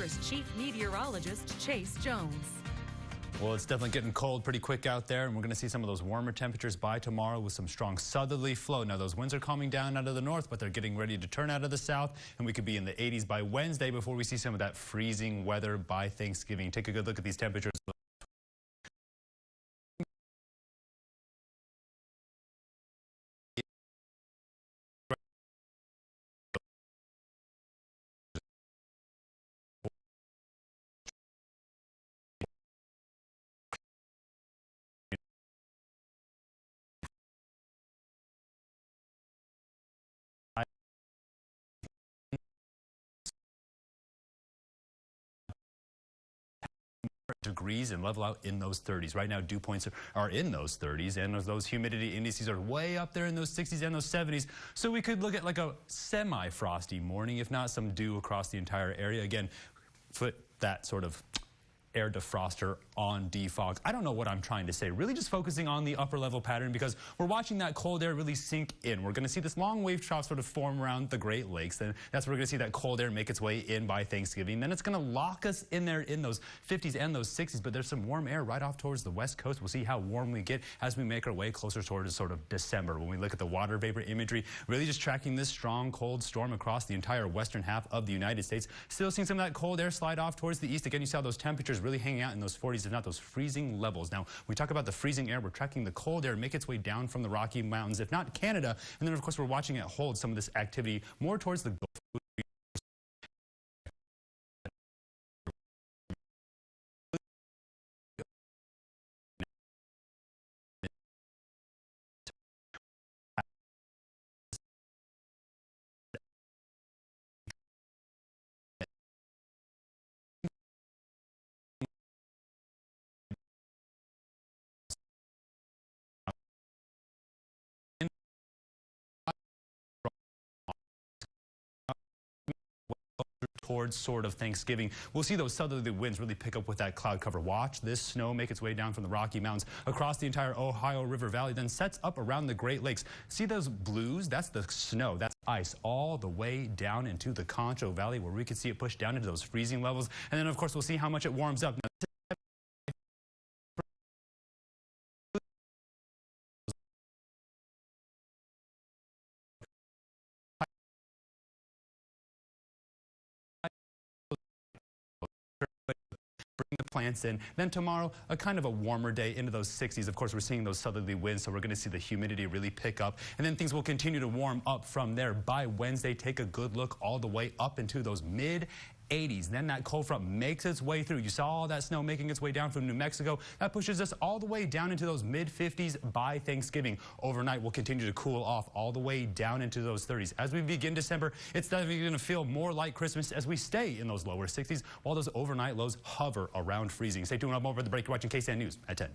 Weather's chief meteorologist, Chase Jones. Well, it's definitely getting cold pretty quick out there, and we're going to see some of those warmer temperatures by tomorrow with some strong southerly flow. Now, those winds are coming down out of the north, but they're getting ready to turn out of the south, and we could be in the 80s by Wednesday before we see some of that freezing weather by Thanksgiving. Take a good look at these temperatures. Degrees and level out in those 30s. Right now, dew points are in those 30s, and those humidity indices are way up there in those 60s and those 70s. So we could look at like a semi-frosty morning, if not some dew across the entire area. Again, put that sort of air defroster on defog. I don't know what I'm trying to say. Really just focusing on the upper level pattern because we're watching that cold air really sink in. We're going to see this long wave trough sort of form around the Great Lakes. And that's where we're going to see that cold air make its way in by Thanksgiving. Then it's going to lock us in there in those 50s and those 60s. But there's some warm air right off towards the west coast. We'll see how warm we get as we make our way closer towards sort of December. When we look at the water vapor imagery, really just tracking this strong cold storm across the entire western half of the United States. Still seeing some of that cold air slide off towards the east. Again, you saw those temperatures really hanging out in those 40s, if not those freezing levels. Now, we talk about the freezing air. We're tracking the cold air make its way down from the Rocky Mountains, if not Canada. And then, of course, we're watching it hold some of this activity more towards the Gulf. Towards sort of Thanksgiving. We'll see those southerly winds really pick up with that cloud cover. Watch this snow make its way down from the Rocky Mountains across the entire Ohio River Valley, then sets up around the Great Lakes. See those blues? That's the snow. That's ice all the way down into the Concho Valley where we could see it push down into those freezing levels. And then, of course, we'll see how much it warms up. Now, the plants in. Then tomorrow, a kind of a warmer day into those 60s. Of course, we're seeing those southerly winds, so we're going to see the humidity really pick up. And then things will continue to warm up from there. By Wednesday, take a good look all the way up into those mid-80s. Then that cold front makes its way through. You saw all that snow making its way down from New Mexico. That pushes us all the way down into those mid-50s by Thanksgiving. Overnight, we'll continue to cool off all the way down into those 30s. As we begin December, it's definitely going to feel more like Christmas as we stay in those lower 60s while those overnight lows hover around freezing. Stay tuned. I'm over the break. You're watching KSAN News at 10.